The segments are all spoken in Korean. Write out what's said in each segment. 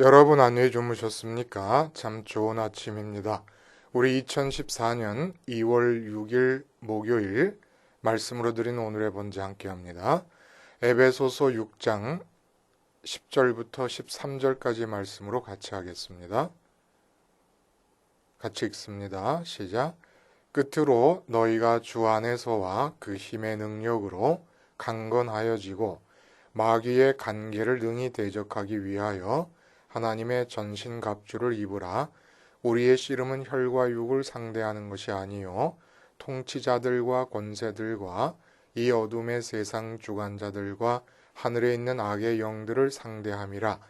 여러분 안녕히 주무셨습니까? 참 좋은 아침입니다. 우리 2014년 2월 6일 목요일 말씀으로 드린 오늘의 본제 함께 합니다. 에베소서 6장 10절부터 13절까지 말씀으로 같이 하겠습니다. 같이 읽습니다. 시작. 끝으로 너희가 주 안에서와 그 힘의 능력으로 강건하여지고 마귀의 간계를 능히 대적하기 위하여 하나님의 전신갑주를 입으라. 우리의 씨름은 혈과 육을 상대하는 것이 아니요 통치자들과 권세들과 이 어둠의 세상 주관자들과 하늘에 있는 악의 영들을 상대함이라.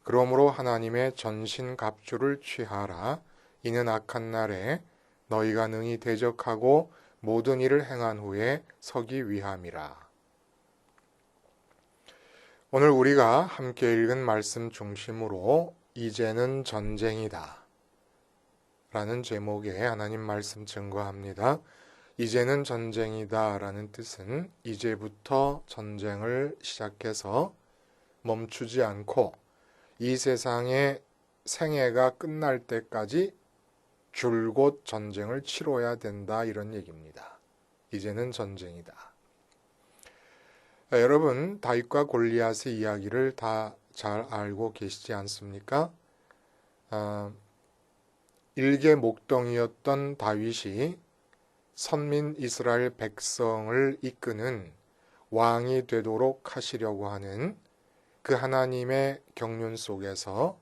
그러므로 하나님의 전신갑주를 취하라. 이는 악한 날에 너희가 능히 대적하고 모든 일을 행한 후에 서기 위함이라. 오늘 우리가 함께 읽은 말씀 중심으로 이제는 전쟁이다 라는 제목의 하나님 말씀 증거합니다. 이제는 전쟁이다 라는 뜻은 이제부터 전쟁을 시작해서 멈추지 않고 이 세상의 생애가 끝날 때까지 줄곧 전쟁을 치러야 된다 이런 얘기입니다. 이제는 전쟁이다. 여러분 다윗과 골리앗의 이야기를 다 잘 알고 계시지 않습니까? 일개 목동이었던 다윗이 선민 이스라엘 백성을 이끄는 왕이 되도록 하시려고 하는 그 하나님의 경륜 속에서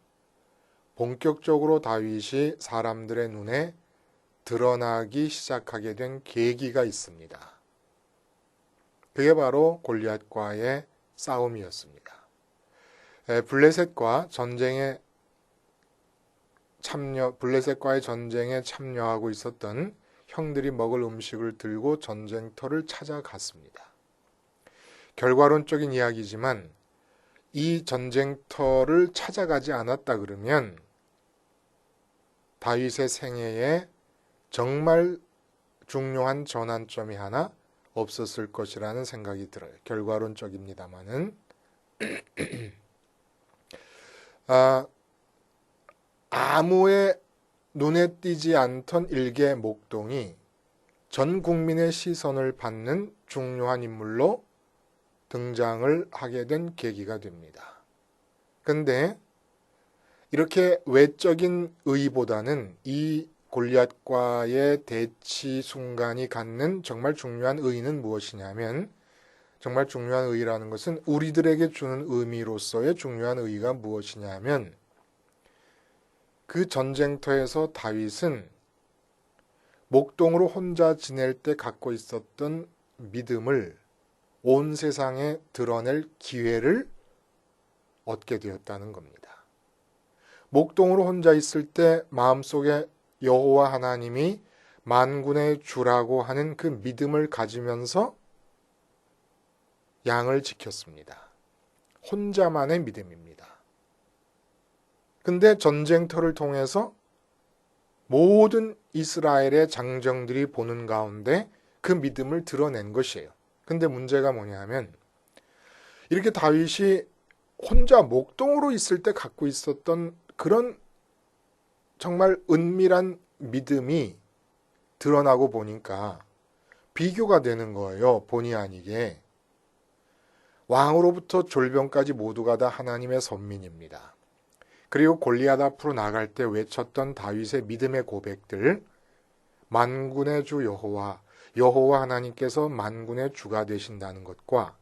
본격적으로 다윗이 사람들의 눈에 드러나기 시작하게 된 계기가 있습니다. 그게 바로 골리앗과의 싸움이었습니다. 블레셋과의 전쟁에 참여하고 있었던 형들이 먹을 음식을 들고 전쟁터를 찾아갔습니다. 결과론적인 이야기지만 이 전쟁터를 찾아가지 않았다 그러면 다윗의 생애에 정말 중요한 전환점이 하나 없었을 것이라는 생각이 들어요. 결과론적입니다만은 아무의 눈에 띄지 않던 일개 목동이 전 국민의 시선을 받는 중요한 인물로 등장을 하게 된 계기가 됩니다. 그런데 이렇게 외적인 의보다는 이 골리앗과의 대치 순간이 갖는 정말 중요한 의의는 무엇이냐면, 정말 중요한 의의라는 것은 우리들에게 주는 의미로서의 중요한 의의가 무엇이냐면, 그 전쟁터에서 다윗은 목동으로 혼자 지낼 때 갖고 있었던 믿음을 온 세상에 드러낼 기회를 얻게 되었다는 겁니다. 목동으로 혼자 있을 때 마음속에 여호와 하나님이 만군의 주라고 하는 그 믿음을 가지면서 양을 지켰습니다. 혼자만의 믿음입니다. 근데 전쟁터를 통해서 모든 이스라엘의 장정들이 보는 가운데 그 믿음을 드러낸 것이에요. 근데 문제가 뭐냐면 이렇게 다윗이 혼자 목동으로 있을 때 갖고 있었던 그런 정말 은밀한 믿음이 드러나고 보니까 비교가 되는 거예요. 본의 아니게. 왕으로부터 졸병까지 모두가 다 하나님의 선민입니다. 그리고 골리앗 앞으로 나갈 때 외쳤던 다윗의 믿음의 고백들, 만군의 주 여호와 하나님께서 만군의 주가 되신다는 것과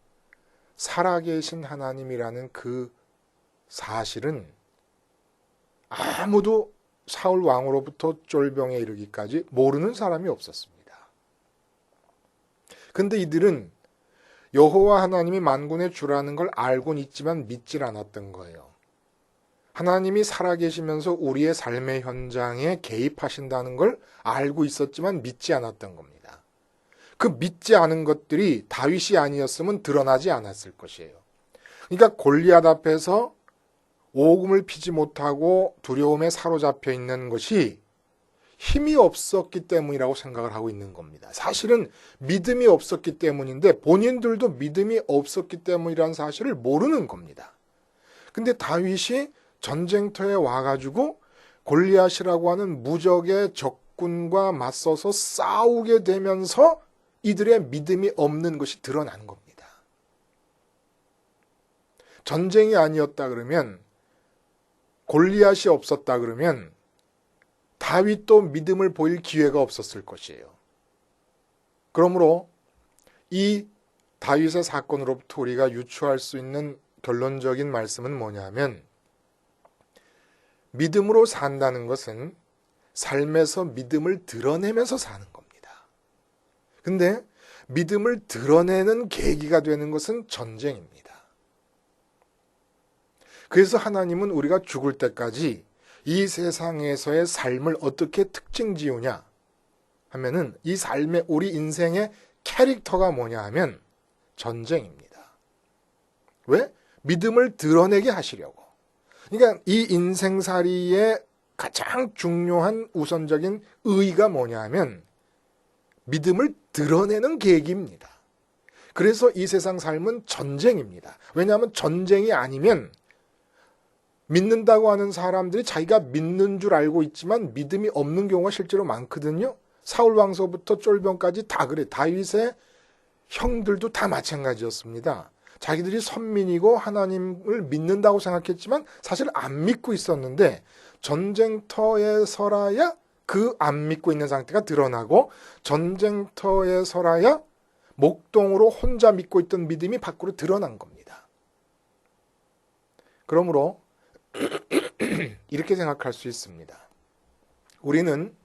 살아계신 하나님이라는 그 사실은 아무도 사울 왕으로부터 쫄병에 이르기까지 모르는 사람이 없었습니다. 근데 이들은 여호와 하나님이 만군의 주라는 걸 알고는 있지만 믿질 않았던 거예요. 하나님이 살아계시면서 우리의 삶의 현장에 개입하신다는 걸 알고 있었지만 믿지 않았던 겁니다. 그 믿지 않은 것들이 다윗이 아니었으면 드러나지 않았을 것이에요. 그러니까 골리앗 앞에서 오금을 피지 못하고 두려움에 사로잡혀 있는 것이 힘이 없었기 때문이라고 생각을 하고 있는 겁니다. 사실은 믿음이 없었기 때문인데 본인들도 믿음이 없었기 때문이라는 사실을 모르는 겁니다. 근데 다윗이 전쟁터에 와가지고 골리앗이라고 하는 무적의 적군과 맞서서 싸우게 되면서 이들의 믿음이 없는 것이 드러난 겁니다. 전쟁이 아니었다 그러면, 골리앗이 없었다 그러면 다윗도 믿음을 보일 기회가 없었을 것이에요. 그러므로 이 다윗의 사건으로부터 우리가 유추할 수 있는 결론적인 말씀은 뭐냐면, 믿음으로 산다는 것은 삶에서 믿음을 드러내면서 사는 겁니다. 근데 믿음을 드러내는 계기가 되는 것은 전쟁입니다. 그래서 하나님은 우리가 죽을 때까지 이 세상에서의 삶을 어떻게 특징 지우냐 하면은, 이 삶의, 우리 인생의 캐릭터가 뭐냐 하면 전쟁입니다. 왜? 믿음을 드러내게 하시려고. 그러니까 이 인생살이의 가장 중요한 우선적인 의의가 뭐냐 하면 믿음을 드러내는 계기입니다. 그래서 이 세상 삶은 전쟁입니다. 왜냐하면 전쟁이 아니면, 믿는다고 하는 사람들이 자기가 믿는 줄 알고 있지만 믿음이 없는 경우가 실제로 많거든요. 사울 왕서부터 쫄병까지 다 그래. 다윗의 형들도 다 마찬가지였습니다. 자기들이 선민이고 하나님을 믿는다고 생각했지만 사실 안 믿고 있었는데, 전쟁터에서라야 그 안 믿고 있는 상태가 드러나고, 전쟁터에서라야 목동으로 혼자 믿고 있던 믿음이 밖으로 드러난 겁니다. 그러므로 이렇게 생각할 수 있습니다. 우리는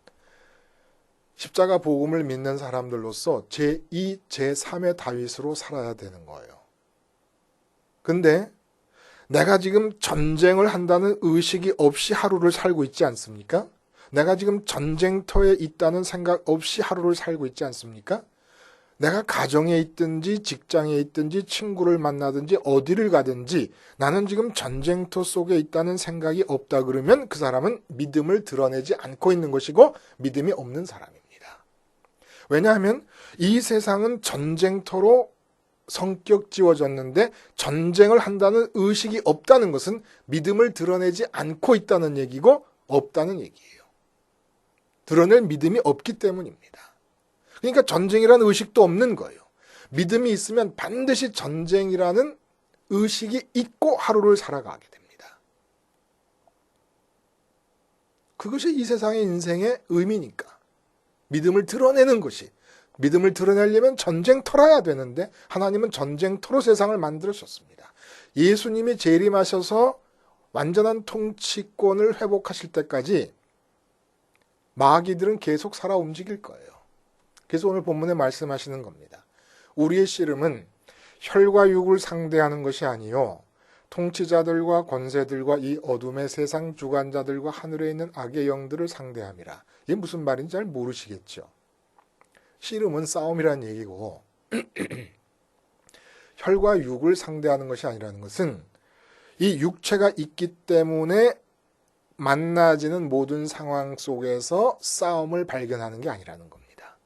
십자가 복음을 믿는 사람들로서 제2, 제3의 다윗으로 살아야 되는 거예요. 근데 내가 지금 전쟁을 한다는 의식이 없이 하루를 살고 있지 않습니까? 내가 지금 전쟁터에 있다는 생각 없이 하루를 살고 있지 않습니까? 내가 가정에 있든지 직장에 있든지 친구를 만나든지 어디를 가든지 나는 지금 전쟁터 속에 있다는 생각이 없다 그러면 그 사람은 믿음을 드러내지 않고 있는 것이고 믿음이 없는 사람입니다. 왜냐하면 이 세상은 전쟁터로 성격 지워졌는데, 전쟁을 한다는 의식이 없다는 것은 믿음을 드러내지 않고 있다는 얘기고 없다는 얘기예요. 드러낼 믿음이 없기 때문입니다. 그러니까 전쟁이라는 의식도 없는 거예요. 믿음이 있으면 반드시 전쟁이라는 의식이 있고 하루를 살아가게 됩니다. 그것이 이 세상의 인생의 의미니까. 믿음을 드러내는 것이. 믿음을 드러내려면 전쟁터라야 되는데 하나님은 전쟁터로 세상을 만들으셨습니다. 예수님이 재림하셔서 완전한 통치권을 회복하실 때까지 마귀들은 계속 살아 움직일 거예요. 그래서 오늘 본문에 말씀하시는 겁니다. 우리의 씨름은 혈과 육을 상대하는 것이 아니요 통치자들과 권세들과 이 어둠의 세상 주관자들과 하늘에 있는 악의 영들을 상대함이라. 이게 무슨 말인지 잘 모르시겠죠. 씨름은 싸움이라는 얘기고 혈과 육을 상대하는 것이 아니라는 것은 이 육체가 있기 때문에 만나지는 모든 상황 속에서 싸움을 발견하는 게 아니라는 겁니다.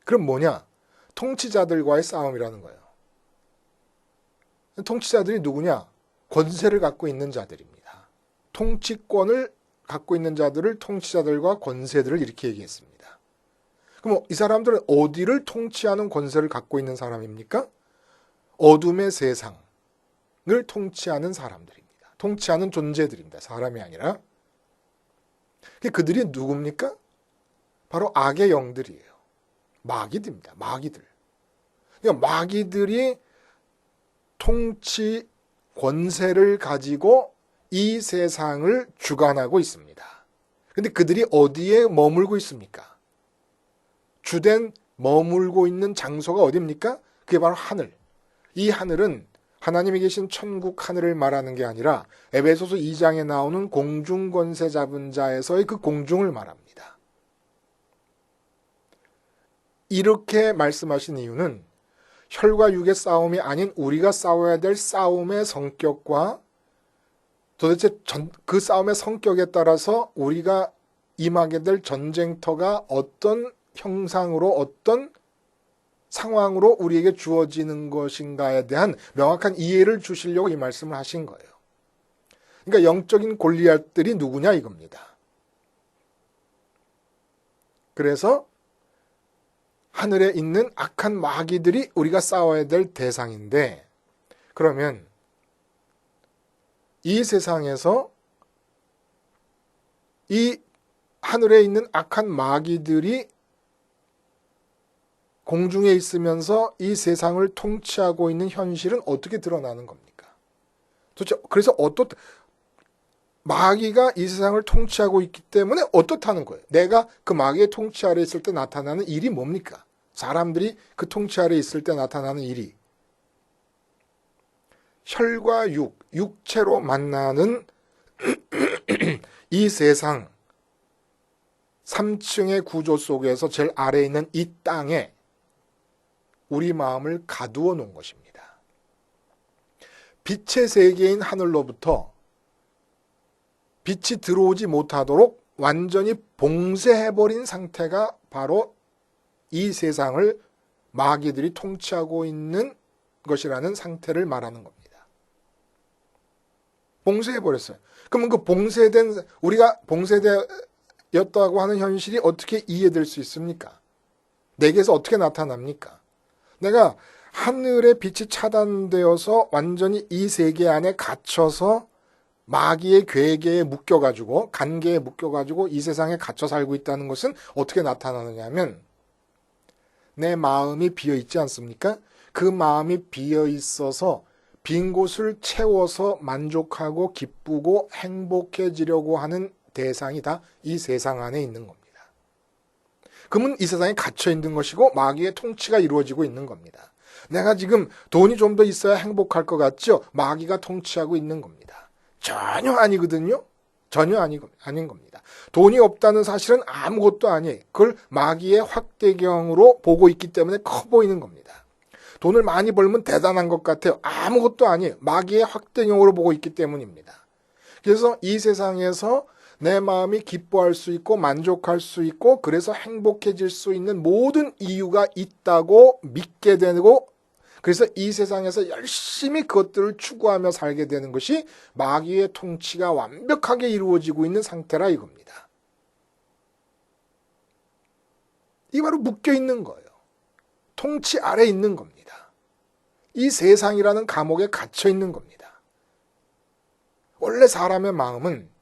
그럼 뭐냐? 통치자들과의 싸움이라는 거예요. 통치자들이 누구냐? 권세를 갖고 있는 자들입니다. 통치권을 갖고 있는 자들을 통치자들과 권세들을 이렇게 얘기했습니다. 그럼 이 사람들은 어디를 통치하는 권세를 갖고 있는 사람입니까? 어둠의 세상을 통치하는 사람들입니다. 통치하는 존재들입니다. 사람이 아니라. 그들이 누굽니까? 바로 악의 영들이에요. 마귀들입니다. 마귀들. 그러니까 마귀들이 통치 권세를 가지고 이 세상을 주관하고 있습니다. 그런데 그들이 어디에 머물고 있습니까? 주된 머물고 있는 장소가 어디입니까? 그게 바로 하늘. 이 하늘은 하나님이 계신 천국 하늘을 말하는 게 아니라 에베소서 2장에 나오는 공중권세 잡은 자에서의 그 공중을 말합니다. 이렇게 말씀하신 이유는 혈과 육의 싸움이 아닌 우리가 싸워야 될 싸움의 성격과 도대체 그 싸움의 성격에 따라서 우리가 임하게 될 전쟁터가 어떤 형상으로 어떤 상황으로 우리에게 주어지는 것인가에 대한 명확한 이해를 주시려고 이 말씀을 하신 거예요. 그러니까 영적인 골리앗들이 누구냐 이겁니다. 그래서 하늘에 있는 악한 마귀들이 우리가 싸워야 될 대상인데, 그러면 이 세상에서 이 하늘에 있는 악한 마귀들이 공중에 있으면서 이 세상을 통치하고 있는 현실은 어떻게 드러나는 겁니까? 도대체 그래서 마귀가 이 세상을 통치하고 있기 때문에 어떻다는 거예요? 내가 그 마귀의 통치 아래 있을 때 나타나는 일이 뭡니까? 사람들이 그 통치 아래 있을 때 나타나는 일이 혈과 육체로 만나는 이 세상 3층의 구조 속에서 제일 아래에 있는 이 땅에 우리 마음을 가두어 놓은 것입니다. 빛의 세계인 하늘로부터 빛이 들어오지 못하도록 완전히 봉쇄해버린 상태가 바로 이 세상을 마귀들이 통치하고 있는 것이라는 상태를 말하는 겁니다. 봉쇄해버렸어요. 그러면 그 우리가 봉쇄되었다고 하는 현실이 어떻게 이해될 수 있습니까? 내게서 어떻게 나타납니까? 내가 하늘의 빛이 차단되어서 완전히 이 세계 안에 갇혀서 마귀의 괴계에 묶여가지고 간계에 묶여가지고 이 세상에 갇혀 살고 있다는 것은 어떻게 나타나느냐 하면 내 마음이 비어있지 않습니까? 그 마음이 비어있어서 빈 곳을 채워서 만족하고 기쁘고 행복해지려고 하는 대상이 다 이 세상 안에 있는 겁니다. 그러면 이 세상에 갇혀 있는 것이고 마귀의 통치가 이루어지고 있는 겁니다. 내가 지금 돈이 좀 더 있어야 행복할 것 같죠? 마귀가 통치하고 있는 겁니다. 전혀 아니거든요. 전혀 아닌 겁니다. 돈이 없다는 사실은 아무것도 아니에요. 그걸 마귀의 확대경으로 보고 있기 때문에 커 보이는 겁니다. 돈을 많이 벌면 대단한 것 같아요. 아무것도 아니에요. 마귀의 확대경으로 보고 있기 때문입니다. 그래서 이 세상에서 내 마음이 기뻐할 수 있고 만족할 수 있고 그래서 행복해질 수 있는 모든 이유가 있다고 믿게 되고 그래서 이 세상에서 열심히 그것들을 추구하며 살게 되는 것이 마귀의 통치가 완벽하게 이루어지고 있는 상태라 이겁니다. 이게 바로 묶여 있는 거예요. 통치 아래 있는 겁니다. 이 세상이라는 감옥에 갇혀 있는 겁니다. 원래 사람의 마음은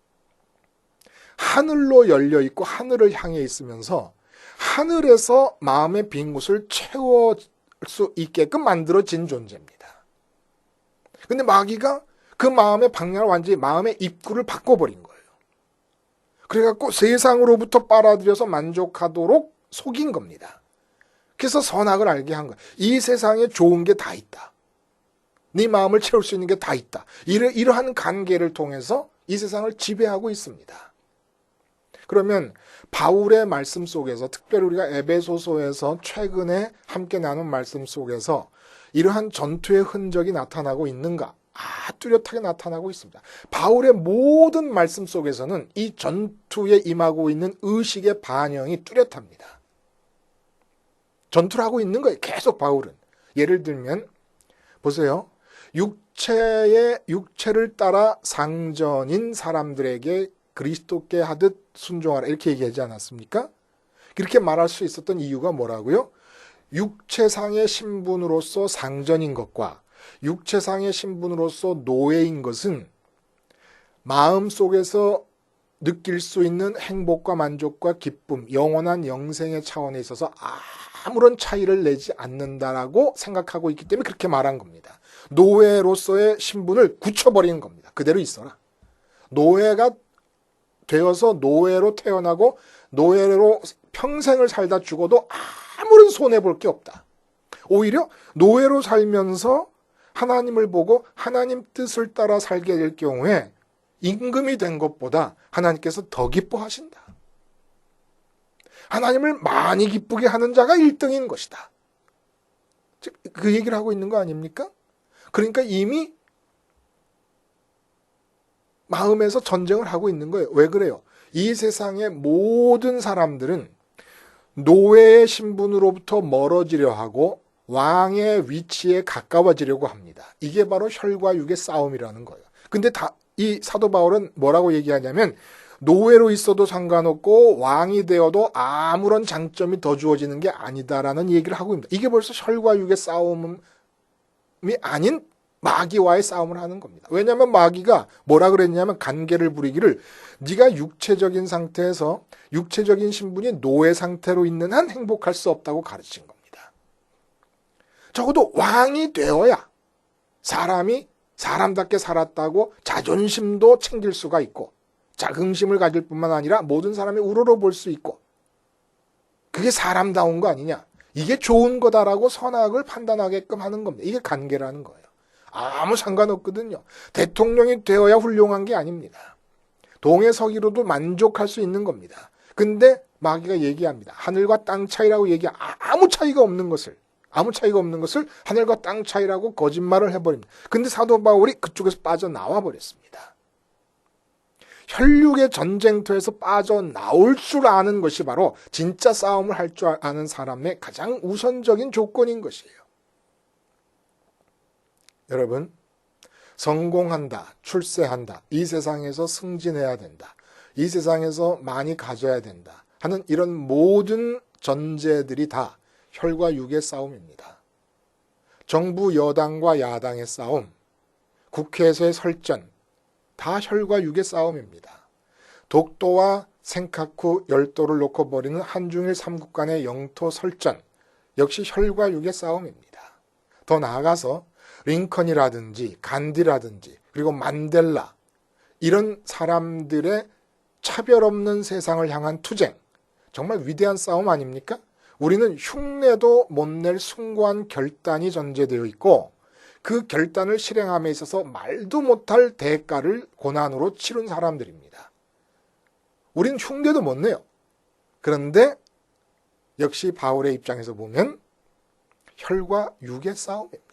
하늘로 열려 있고 하늘을 향해 있으면서 하늘에서 마음의 빈 곳을 채워 수 있게끔 만들어진 존재입니다. 근데 마귀가 그 마음의 방향을 완전히 마음의 입구를 바꿔버린 거예요. 그래갖고 세상으로부터 빨아들여서 만족하도록 속인 겁니다. 그래서 선악을 알게 한 거예요. 이 세상에 좋은 게 다 있다. 네 마음을 채울 수 있는 게 다 있다. 이러한 관계를 통해서 이 세상을 지배하고 있습니다. 그러면 바울의 말씀 속에서 특별히 우리가 에베소서에서 최근에 함께 나눈 말씀 속에서 이러한 전투의 흔적이 나타나고 있는가? 뚜렷하게 나타나고 있습니다. 바울의 모든 말씀 속에서는 이 전투에 임하고 있는 의식의 반영이 뚜렷합니다. 전투를 하고 있는 거예요. 계속 바울은. 예를 들면 보세요. 육체를 따라 상전인 사람들에게 그리스도께 하듯 순종하라 이렇게 얘기하지 않았습니까? 그렇게 말할 수 있었던 이유가 뭐라고요? 육체상의 신분으로서 상전인 것과 육체상의 신분으로서 노예인 것은 마음속에서 느낄 수 있는 행복과 만족과 기쁨, 영원한 영생의 차원에 있어서 아무런 차이를 내지 않는다라고 생각하고 있기 때문에 그렇게 말한 겁니다. 노예로서의 신분을 굳혀버리는 겁니다. 그대로 있어라. 노예가 되어서 노예로 태어나고 노예로 평생을 살다 죽어도 아무런 손해볼 게 없다. 오히려 노예로 살면서 하나님을 보고 하나님 뜻을 따라 살게 될 경우에 임금이 된 것보다 하나님께서 더 기뻐하신다. 하나님을 많이 기쁘게 하는 자가 1등인 것이다. 그 얘기를 하고 있는 거 아닙니까? 그러니까 이미 마음에서 전쟁을 하고 있는 거예요. 왜 그래요? 이 세상의 모든 사람들은 노예의 신분으로부터 멀어지려 하고 왕의 위치에 가까워지려고 합니다. 이게 바로 혈과 육의 싸움이라는 거예요. 근데 이 사도 바울은 뭐라고 얘기하냐면 노예로 있어도 상관없고 왕이 되어도 아무런 장점이 더 주어지는 게 아니다라는 얘기를 하고 있습니다. 이게 벌써 혈과 육의 싸움이 아닌 마귀와의 싸움을 하는 겁니다. 왜냐하면 마귀가 뭐라 그랬냐면 간계를 부리기를 네가 육체적인 상태에서 육체적인 신분이 노예 상태로 있는 한 행복할 수 없다고 가르친 겁니다. 적어도 왕이 되어야 사람이 사람답게 살았다고 자존심도 챙길 수가 있고 자긍심을 가질 뿐만 아니라 모든 사람이 우러러볼 수 있고 그게 사람다운 거 아니냐. 이게 좋은 거다라고 선악을 판단하게끔 하는 겁니다. 이게 간계라는 거예요. 아무 상관없거든요. 대통령이 되어야 훌륭한 게 아닙니다. 동에 서기로도 만족할 수 있는 겁니다. 근데 마귀가 얘기합니다. 하늘과 땅 차이라고 아무 차이가 없는 것을 하늘과 땅 차이라고 거짓말을 해버립니다. 근데 사도 바울이 그쪽에서 빠져나와 버렸습니다. 혈육의 전쟁터에서 빠져나올 줄 아는 것이 바로 진짜 싸움을 할 줄 아는 사람의 가장 우선적인 조건인 것이에요. 여러분, 성공한다, 출세한다, 이 세상에서 승진해야 된다, 이 세상에서 많이 가져야 된다 하는 이런 모든 전제들이 다 혈과 육의 싸움입니다. 정부 여당과 야당의 싸움, 국회에서의 설전, 다 혈과 육의 싸움입니다. 독도와 센카쿠 열도를 놓고 벌이는 한중일 삼국 간의 영토 설전, 역시 혈과 육의 싸움입니다. 더 나아가서 링컨이라든지 간디라든지 그리고 만델라 이런 사람들의 차별 없는 세상을 향한 투쟁, 정말 위대한 싸움 아닙니까? 우리는 흉내도 못 낼 숭고한 결단이 전제되어 있고 그 결단을 실행함에 있어서 말도 못할 대가를 고난으로 치른 사람들입니다. 우리는 흉내도 못 내요. 그런데 역시 바울의 입장에서 보면 혈과 육의 싸움입니다.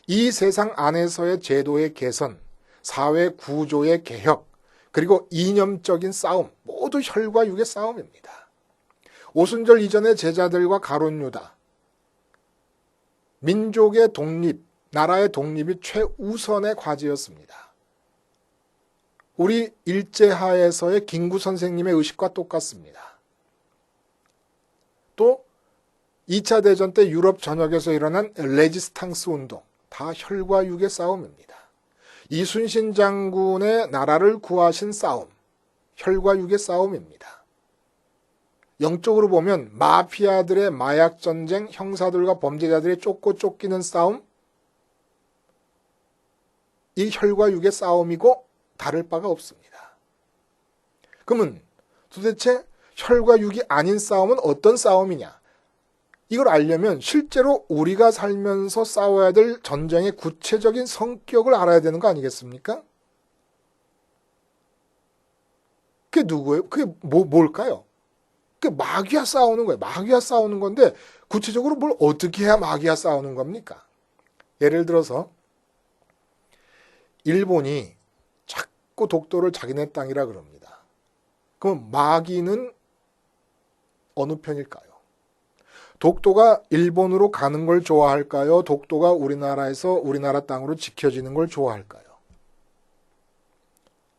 이 세상 안에서의 제도의 개선, 사회 구조의 개혁, 그리고 이념적인 싸움, 모두 혈과 육의 싸움입니다. 오순절 이전의 제자들과 가룟 유다, 민족의 독립, 나라의 독립이 최우선의 과제였습니다. 우리 일제하에서의 김구 선생님의 의식과 똑같습니다. 또 2차 대전 때 유럽 전역에서 일어난 레지스탕스 운동, 다 혈과 육의 싸움입니다. 이순신 장군의 나라를 구하신 싸움, 혈과 육의 싸움입니다. 영적으로 보면 마피아들의 마약 전쟁, 형사들과 범죄자들이 쫓고 쫓기는 싸움, 이 혈과 육의 싸움이고 다를 바가 없습니다. 그러면 도대체 혈과 육이 아닌 싸움은 어떤 싸움이냐? 이걸 알려면 실제로 우리가 살면서 싸워야 될 전쟁의 구체적인 성격을 알아야 되는 거 아니겠습니까? 그게 누구예요? 그게 뭘까요? 그게 마귀와 싸우는 거예요. 마귀와 싸우는 건데 구체적으로 뭘 어떻게 해야 마귀와 싸우는 겁니까? 예를 들어서 일본이 자꾸 독도를 자기네 땅이라 그럽니다. 그럼 마귀는 어느 편일까요? 독도가 일본으로 가는 걸 좋아할까요? 독도가 우리나라에서 우리나라 땅으로 지켜지는 걸 좋아할까요?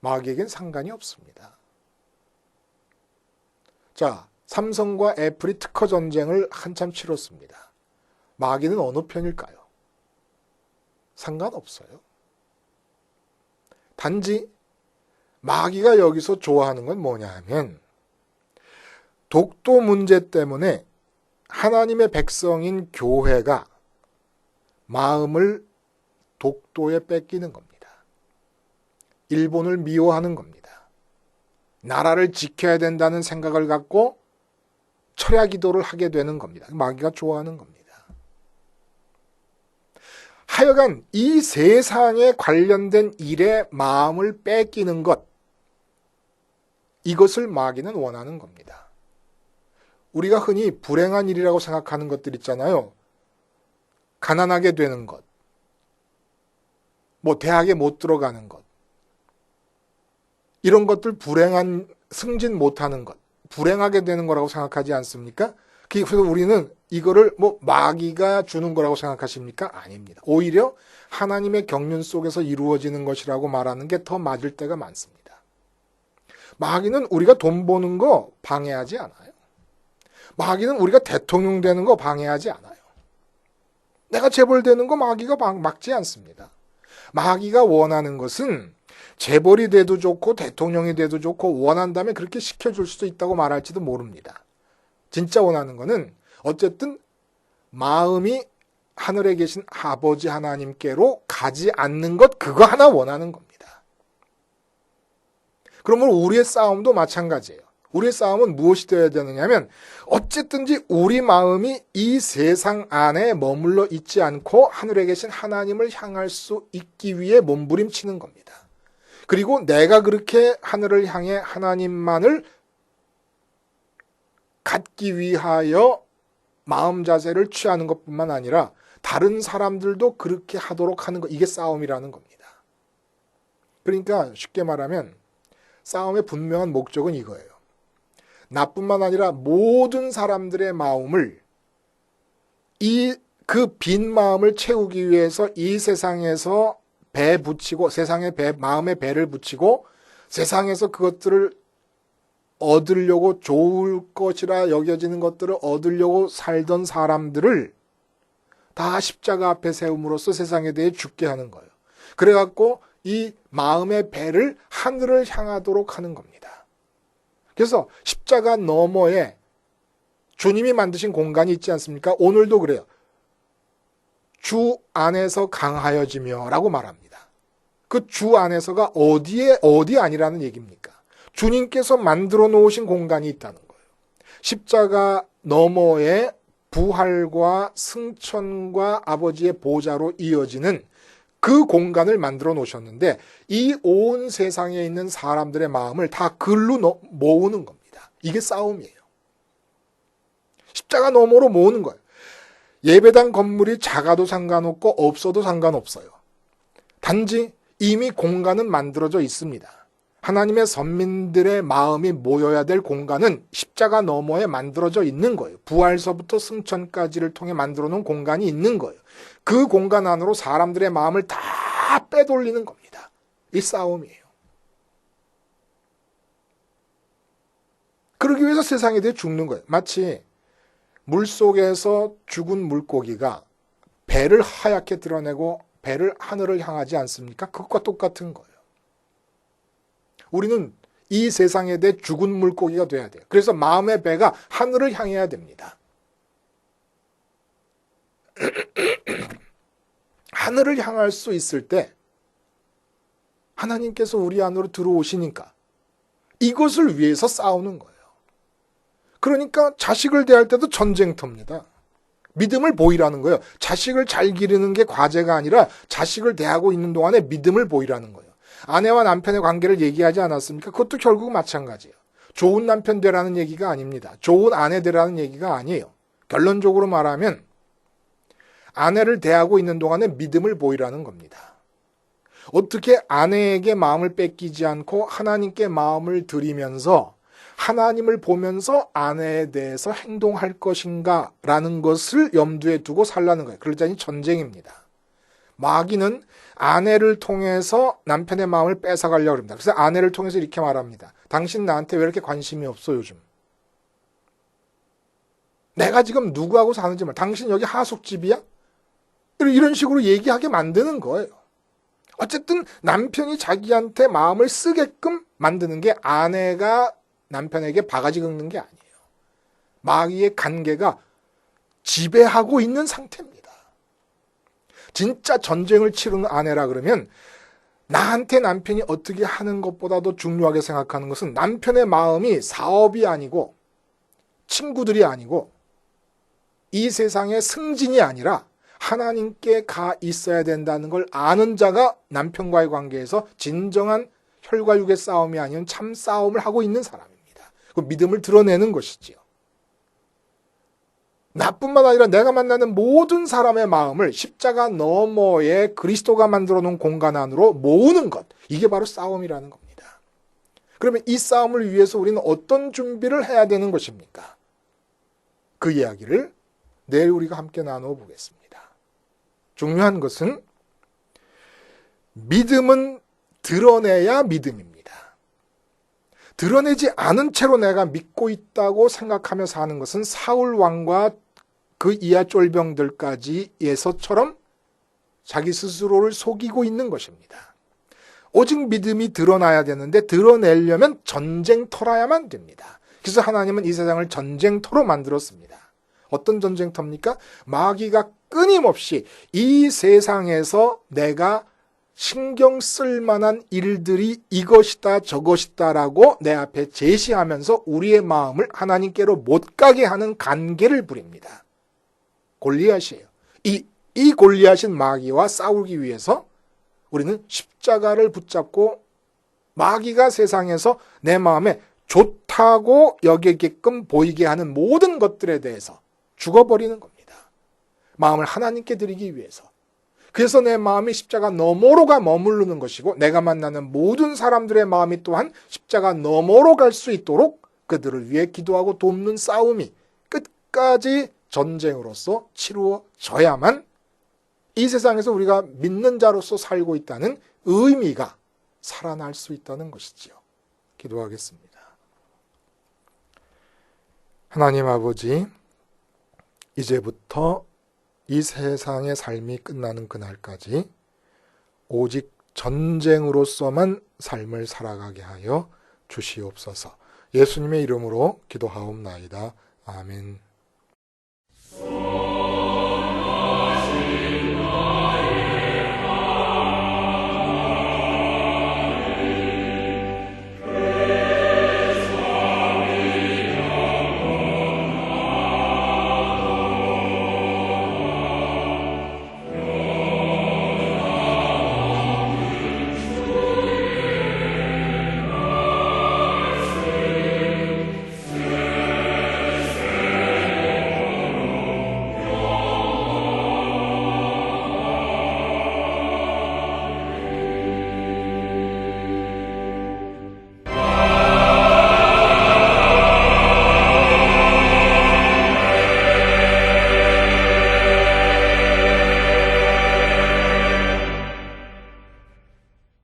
마귀에겐 상관이 없습니다. 자, 삼성과 애플이 특허 전쟁을 한참 치렀습니다. 마귀는 어느 편일까요? 상관없어요. 단지 마귀가 여기서 좋아하는 건 뭐냐 하면 독도 문제 때문에 하나님의 백성인 교회가 마음을 독도에 뺏기는 겁니다. 일본을 미워하는 겁니다. 나라를 지켜야 된다는 생각을 갖고 철야 기도를 하게 되는 겁니다. 마귀가 좋아하는 겁니다. 하여간 이 세상에 관련된 일에 마음을 뺏기는 것, 이것을 마귀는 원하는 겁니다. 우리가 흔히 불행한 일이라고 생각하는 것들 있잖아요. 가난하게 되는 것, 뭐 대학에 못 들어가는 것, 이런 것들 불행한, 승진 못하는 것, 불행하게 되는 거라고 생각하지 않습니까? 그래서 우리는 이거를 뭐 마귀가 주는 거라고 생각하십니까? 아닙니다. 오히려 하나님의 경륜 속에서 이루어지는 것이라고 말하는 게 더 맞을 때가 많습니다. 마귀는 우리가 돈 버는 거 방해하지 않아요. 마귀는 우리가 대통령 되는 거 방해하지 않아요. 내가 재벌 되는 거 마귀가 막지 않습니다. 마귀가 원하는 것은 재벌이 돼도 좋고 대통령이 돼도 좋고 원한다면 그렇게 시켜줄 수도 있다고 말할지도 모릅니다. 진짜 원하는 거는 어쨌든 마음이 하늘에 계신 아버지 하나님께로 가지 않는 것, 그거 하나 원하는 겁니다. 그러면 우리의 싸움도 마찬가지예요. 우리의 싸움은 무엇이 되어야 되느냐면 어쨌든지 우리 마음이 이 세상 안에 머물러 있지 않고 하늘에 계신 하나님을 향할 수 있기 위해 몸부림치는 겁니다. 그리고 내가 그렇게 하늘을 향해 하나님만을 갖기 위하여 마음 자세를 취하는 것뿐만 아니라 다른 사람들도 그렇게 하도록 하는 것, 이게 싸움이라는 겁니다. 그러니까 쉽게 말하면 싸움의 분명한 목적은 이거예요. 나뿐만 아니라 모든 사람들의 마음을 그 빈 마음을 채우기 위해서 이 세상에서 배 붙이고 세상에 마음에 배를 붙이고 세상에서 그것들을 얻으려고 좋을 것이라 여겨지는 것들을 얻으려고 살던 사람들을 다 십자가 앞에 세움으로써 세상에 대해 죽게 하는 거예요. 그래갖고 이 마음의 배를 하늘을 향하도록 하는 겁니다. 그래서 십자가 너머에 주님이 만드신 공간이 있지 않습니까? 오늘도 그래요. 주 안에서 강하여지며 라고 말합니다. 그 주 안에서가 어디 아니라는 얘기입니까? 주님께서 만들어 놓으신 공간이 있다는 거예요. 십자가 너머에 부활과 승천과 아버지의 보좌로 이어지는 그 공간을 만들어 놓으셨는데 이 온 세상에 있는 사람들의 마음을 다 글로 모으는 겁니다. 이게 싸움이에요. 십자가 너머로 모으는 거예요. 예배당 건물이 작아도 상관없고 없어도 상관없어요. 단지 이미 공간은 만들어져 있습니다. 하나님의 선민들의 마음이 모여야 될 공간은 십자가 너머에 만들어져 있는 거예요. 부활서부터 승천까지를 통해 만들어 놓은 공간이 있는 거예요. 그 공간 안으로 사람들의 마음을 다 빼돌리는 겁니다. 이 싸움이에요. 그러기 위해서 세상에 대해 죽는 거예요. 마치 물속에서 죽은 물고기가 배를 하얗게 드러내고 배를 하늘을 향하지 않습니까? 그것과 똑같은 거예요. 우리는 이 세상에 대해 죽은 물고기가 돼야 돼요. 그래서 마음의 배가 하늘을 향해야 됩니다. 하늘을 향할 수 있을 때 하나님께서 우리 안으로 들어오시니까 이것을 위해서 싸우는 거예요. 그러니까 자식을 대할 때도 전쟁터입니다. 믿음을 보이라는 거예요. 자식을 잘 기르는 게 과제가 아니라 자식을 대하고 있는 동안에 믿음을 보이라는 거예요. 아내와 남편의 관계를 얘기하지 않았습니까? 그것도 결국 마찬가지예요. 좋은 남편 되라는 얘기가 아닙니다. 좋은 아내 되라는 얘기가 아니에요. 결론적으로 말하면 아내를 대하고 있는 동안에 믿음을 보이라는 겁니다. 어떻게 아내에게 마음을 뺏기지 않고 하나님께 마음을 드리면서 하나님을 보면서 아내에 대해서 행동할 것인가 라는 것을 염두에 두고 살라는 거예요. 그러자니 전쟁입니다. 마귀는 아내를 통해서 남편의 마음을 뺏어가려고 합니다. 그래서 아내를 통해서 이렇게 말합니다. 당신 나한테 왜 이렇게 관심이 없어 요즘? 내가 지금 누구하고 사는지 말. 당신 여기 하숙집이야? 이런 식으로 얘기하게 만드는 거예요. 어쨌든 남편이 자기한테 마음을 쓰게끔 만드는 게 아내가 남편에게 바가지 긁는 게 아니에요. 마귀의 관계가 지배하고 있는 상태입니다. 진짜 전쟁을 치르는 아내라 그러면 나한테 남편이 어떻게 하는 것보다도 중요하게 생각하는 것은 남편의 마음이 사업이 아니고 친구들이 아니고 이 세상의 승진이 아니라 하나님께 가 있어야 된다는 걸 아는 자가 남편과의 관계에서 진정한 혈과 육의 싸움이 아닌 참 싸움을 하고 있는 사람입니다. 그 믿음을 드러내는 것이지요. 나뿐만 아니라 내가 만나는 모든 사람의 마음을 십자가 너머에 그리스도가 만들어 놓은 공간 안으로 모으는 것. 이게 바로 싸움이라는 겁니다. 그러면 이 싸움을 위해서 우리는 어떤 준비를 해야 되는 것입니까? 그 이야기를 내일 우리가 함께 나누어 보겠습니다. 중요한 것은 믿음은 드러내야 믿음입니다. 드러내지 않은 채로 내가 믿고 있다고 생각하며 사는 것은 사울 왕과 그 이하 쫄병들까지에서처럼 자기 스스로를 속이고 있는 것입니다. 오직 믿음이 드러나야 되는데 드러내려면 전쟁터라야만 됩니다. 그래서 하나님은 이 세상을 전쟁터로 만들었습니다. 어떤 전쟁터입니까? 마귀가 끊임없이 이 세상에서 내가 신경 쓸 만한 일들이 이것이다 저것이다라고 내 앞에 제시하면서 우리의 마음을 하나님께로 못 가게 하는 간계를 부립니다. 골리앗이에요. 이 골리앗인 마귀와 싸우기 위해서 우리는 십자가를 붙잡고 마귀가 세상에서 내 마음에 좋다고 여기게끔 보이게 하는 모든 것들에 대해서 죽어버리는 겁니다. 마음을 하나님께 드리기 위해서. 그래서 내 마음이 십자가 너머로가 머무르는 것이고 내가 만나는 모든 사람들의 마음이 또한 십자가 너머로 갈 수 있도록 그들을 위해 기도하고 돕는 싸움이 끝까지 전쟁으로서 치루어져야만 이 세상에서 우리가 믿는 자로서 살고 있다는 의미가 살아날 수 있다는 것이지요. 기도하겠습니다. 하나님 아버지, 이제부터 이 세상의 삶이 끝나는 그날까지 오직 전쟁으로서만 삶을 살아가게 하여 주시옵소서. 예수님의 이름으로 기도하옵나이다. 아멘.